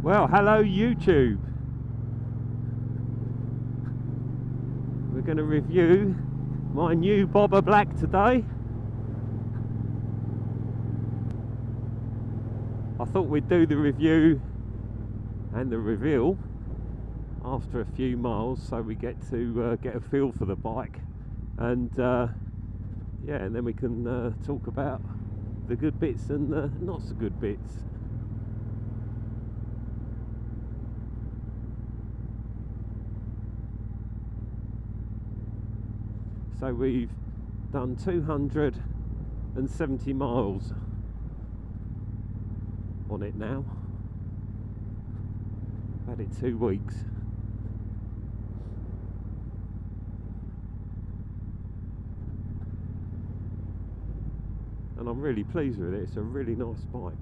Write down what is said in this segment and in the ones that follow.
Well, hello YouTube. We're going to review my new Bobber Black today. I thought we'd do the review and the reveal after a few miles, so we get to get a feel for the bike, and yeah, and then we can talk about the good bits and the not so good bits. So we've done 270 miles on it now. Had it 2 weeks. And I'm really pleased with it. It's a really nice bike.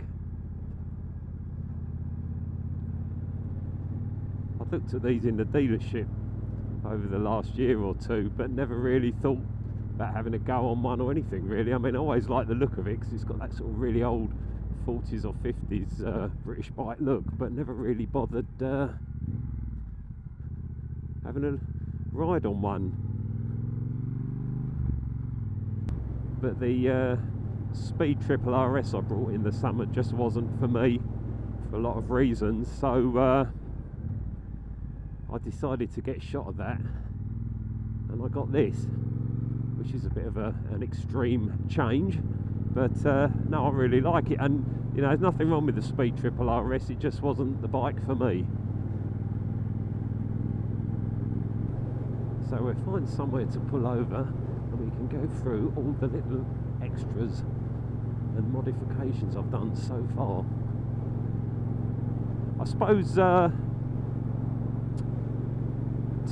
I've looked at these in the dealership over the last year or two, but never really thought about having a go on one or anything really. I mean, I always like the look of it because it's got that sort of really old 40s or 50s British bike look, but never really bothered having a ride on one. But the Speed Triple RS I brought in the summer just wasn't for me for a lot of reasons, so I decided to get a shot of that, and I got this, which is a bit of an extreme change, but no, I really like it. And you know, there's nothing wrong with the Speed Triple RS, it just wasn't the bike for me. So we'll find somewhere to pull over and we can go through all the little extras and modifications I've done so far. I suppose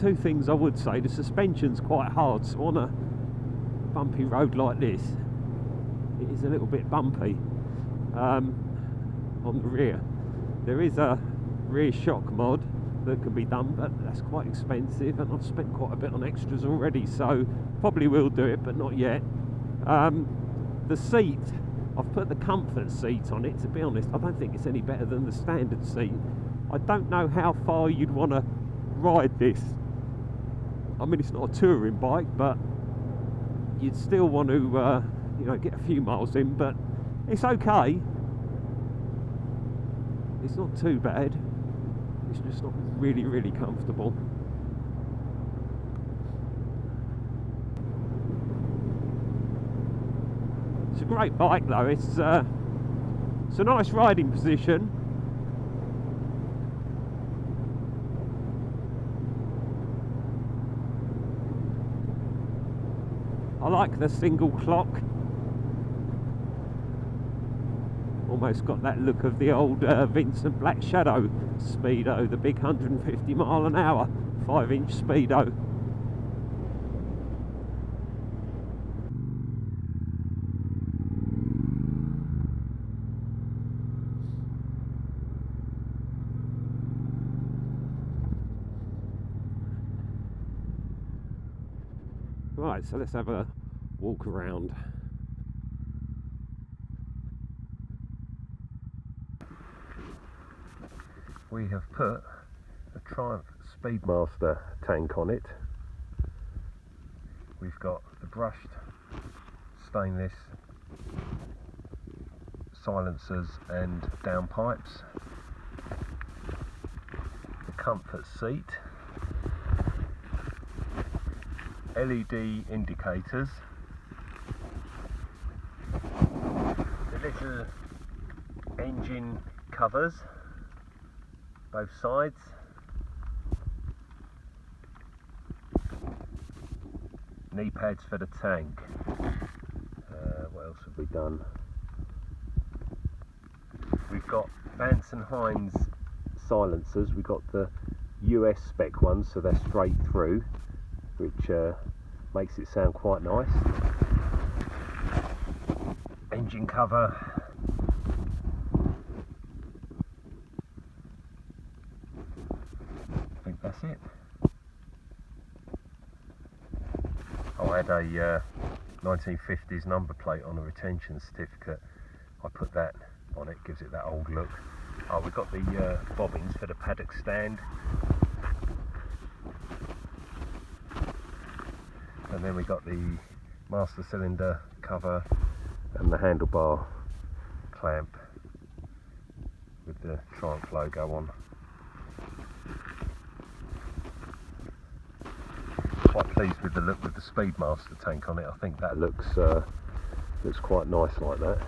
two things I would say. The suspension's quite hard, so on a bumpy road like this it is a little bit bumpy on the rear. There is a rear shock mod that can be done, but that's quite expensive, and I've spent quite a bit on extras already, so probably will do it, but not yet. The seat, I've put the comfort seat on it. To be honest, I don't think it's any better than the standard seat. I don't know how far you'd want to ride this. I mean, it's not a touring bike, but you'd still want to you know, get a few miles in, but it's okay. It's not too bad. It's just not really comfortable. It's a great bike though. It's a nice riding position. I like the single clock. Almost got that look of the old Vincent Black Shadow Speedo, the big 150 mile an hour 5-inch Speedo. Right, so let's have a walk around. We have put a Triumph Speedmaster tank on it. We've got the brushed stainless silencers and downpipes, the comfort seat, LED indicators, the little engine covers, both sides, knee pads for the tank. What else have we done? We've got Vance and Hines silencers. We've got the US spec ones, so they're straight through, which makes it sound quite nice. Engine cover. I think that's it. I had a 1950s number plate on a retention certificate. I put that on it, gives it that old look. Oh, we've got the bobbins for the paddock stand, and then we got the master cylinder cover and the handlebar clamp with the Triumph logo on. Quite pleased with the look with the Speedmaster tank on it. I think that looks quite nice like that.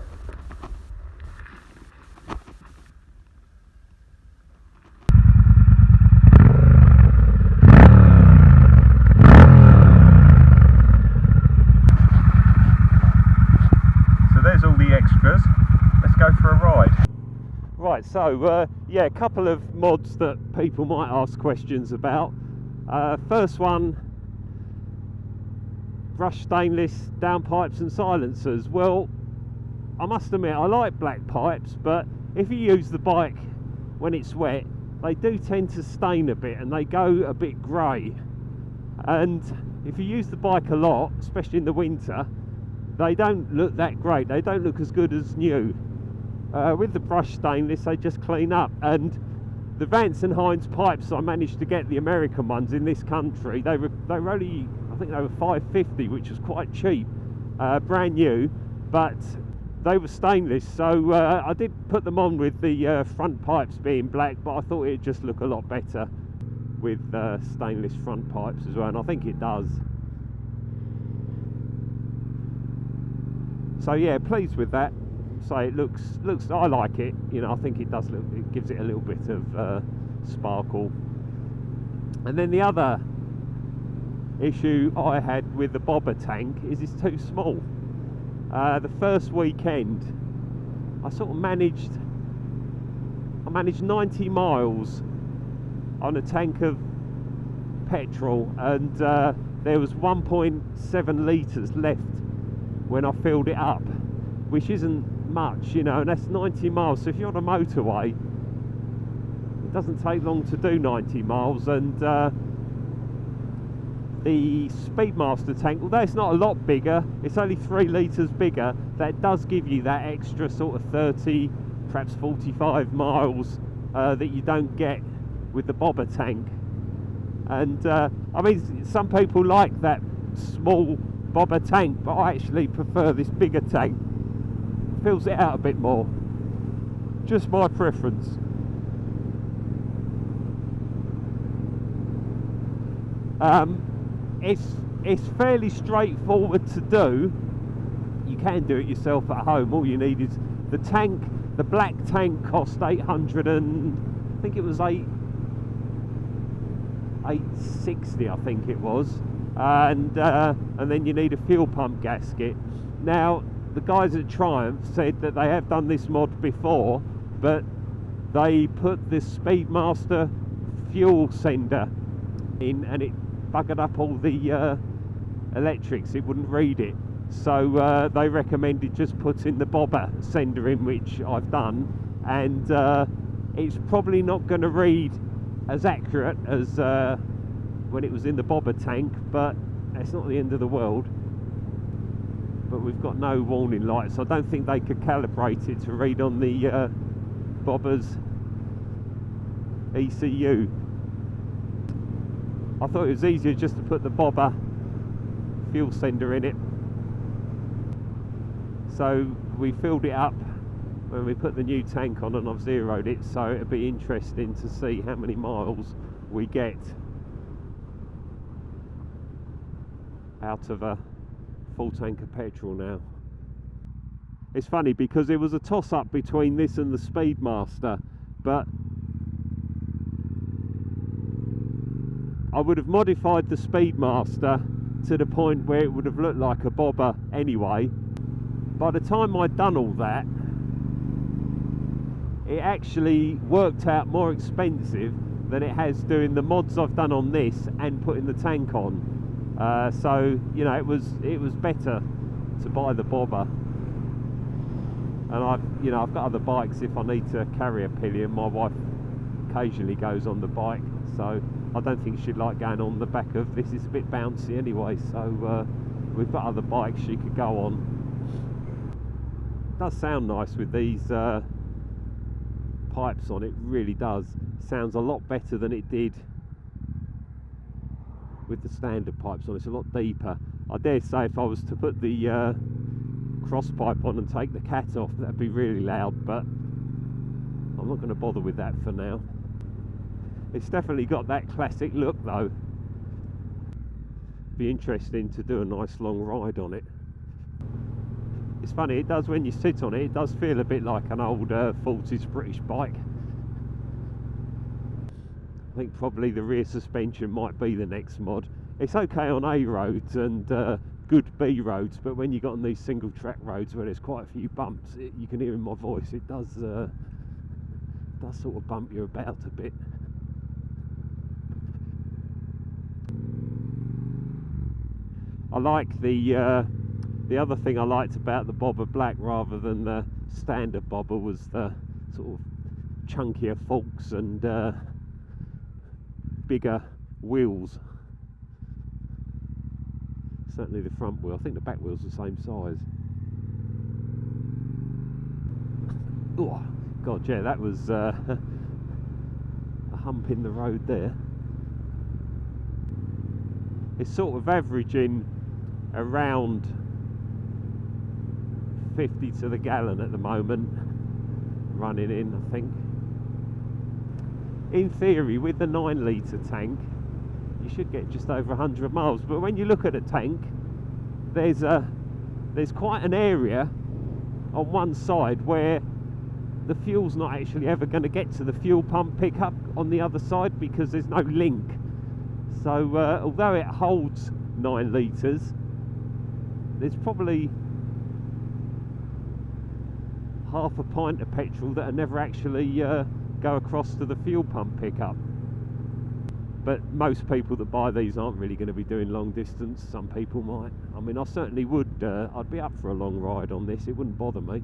So there's all the extras. Let's go for a ride. Right, so yeah, a couple of mods that people might ask questions about. First one, brushed stainless downpipes and silencers. Well, I must admit I like black pipes, but if you use the bike when it's wet, they do tend to stain a bit and they go a bit grey. And if you use the bike a lot, especially in the winter, they don't look that great. They don't look as good as new. With the brushed stainless, they just clean up. And the Vance and Hines pipes, I managed to get the American ones in this country. They were only, I think they were $5.50, which was quite cheap, brand new, but they were stainless. So I did put them on with the front pipes being black, but I thought it'd just look a lot better with stainless front pipes as well, and I think it does. So yeah, pleased with that. So it looks, I like it, you know, I think it does look, it gives it a little bit of sparkle. And then the other issue I had with the bobber tank is it's too small. The first weekend I sort of managed 90 miles on a tank of petrol, and there was 1.7 litres left when I filled it up, which isn't much, you know, and that's 90 miles. So if you're on a motorway, it doesn't take long to do 90 miles. And the Speedmaster tank, although it's not a lot bigger, it's only 3 litres bigger, that does give you that extra sort of 30, perhaps 45 miles that you don't get with the bobber tank. And I mean, some people like that small bobber tank, but I actually prefer this bigger tank. Fills it out a bit more. Just my preference. It's fairly straightforward to do. You can do it yourself at home. All you need is the tank. The black tank cost 800 and I think it was 860, I think it was, and then you need a fuel pump gasket. Now the guys at Triumph said that they have done this mod before, but they put this Speedmaster fuel sender in and it buggered up all the electrics. It wouldn't read it, so they recommended just putting the bobber sender in, which I've done, and it's probably not going to read as accurate as when it was in the bobber tank, but it's not the end of the world. But we've got no warning lights, so I don't think they could calibrate it to read on the bobber's ECU. I thought it was easier just to put the bobber fuel sender in it. So we filled it up when we put the new tank on, and I've zeroed it, so it'll be interesting to see how many miles we get out of a full tank of petrol now. It's funny because it was a toss-up between this and the Speedmaster, but I would have modified the Speedmaster to the point where it would have looked like a bobber anyway. By the time I'd done all that, it actually worked out more expensive than it has doing the mods I've done on this and putting the tank on. So you know, it was better to buy the bobber. And I've got other bikes if I need to carry a pillion. My wife occasionally goes on the bike, so I don't think she'd like going on the back of this. It's a bit bouncy anyway, so we've got other bikes she could go on. It does sound nice with these pipes on it really does. Sounds a lot better than it did with the standard pipes on. It's a lot deeper. I dare say if I was to put the cross pipe on and take the cat off, that'd be really loud, but I'm not going to bother with that for now. It's definitely got that classic look though. Be interesting to do a nice long ride on it. It's funny, it does, when you sit on it, it does feel a bit like an old 40s British bike. I think probably the rear suspension might be the next mod. It's okay on A roads and good B roads, but when you got on these single track roads where there's quite a few bumps, you can hear in my voice, it does sort of bump you about a bit. I like the other thing I liked about the Bobber Black rather than the standard Bobber was the sort of chunkier forks and bigger wheels. Certainly the front wheel. I think the back wheel's the same size. Oh God, yeah, that was a hump in the road there. It's sort of averaging around 50 to the gallon at the moment, running in, I think. In theory, with the 9 litre tank, you should get just over 100 miles. But when you look at a tank, there's quite an area on one side where the fuel's not actually ever going to get to the fuel pump pickup on the other side because there's no link. So although it holds 9 litres, there's probably half a pint of petrol that are never actually go across to the fuel pump pickup. But most people that buy these aren't really going to be doing long distance. Some people might. I mean, I certainly would. I'd be up for a long ride on this. It wouldn't bother me.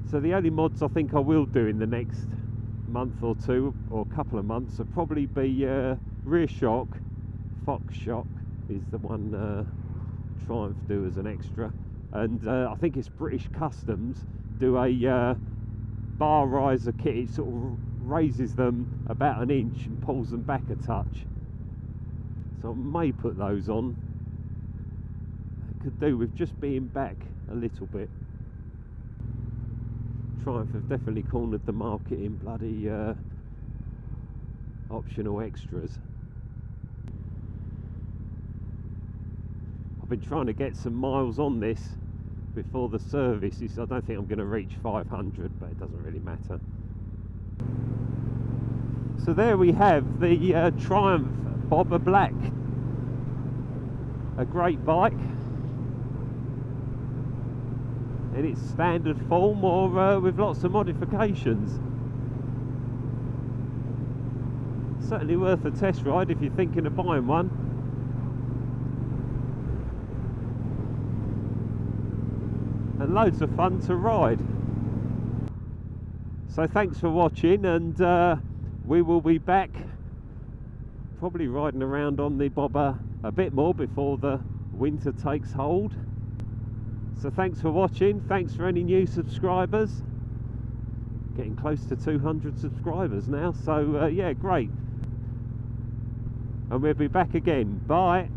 So the only mods I think I will do in the next month or two, or a couple of months, will probably be rear shock. Fox shock is the one Triumph do as an extra, and I think it's British Customs do a bar riser kit. It sort of raises them about an inch and pulls them back a touch. So I may put those on. I could do with just being back a little bit. Triumph have definitely cornered the market in bloody optional extras. I've been trying to get some miles on this before the service. I don't think I'm going to reach 500, but it doesn't really matter. So there we have the Triumph Bobber Black. A great bike in its standard form, or with lots of modifications. Certainly worth a test ride if you're thinking of buying one. And loads of fun to ride. So thanks for watching, and we will be back probably riding around on the Bobber a bit more before the winter takes hold. So thanks for watching. Thanks for any new subscribers. Getting close to 200 subscribers now, so yeah, great. And we'll be back again. Bye.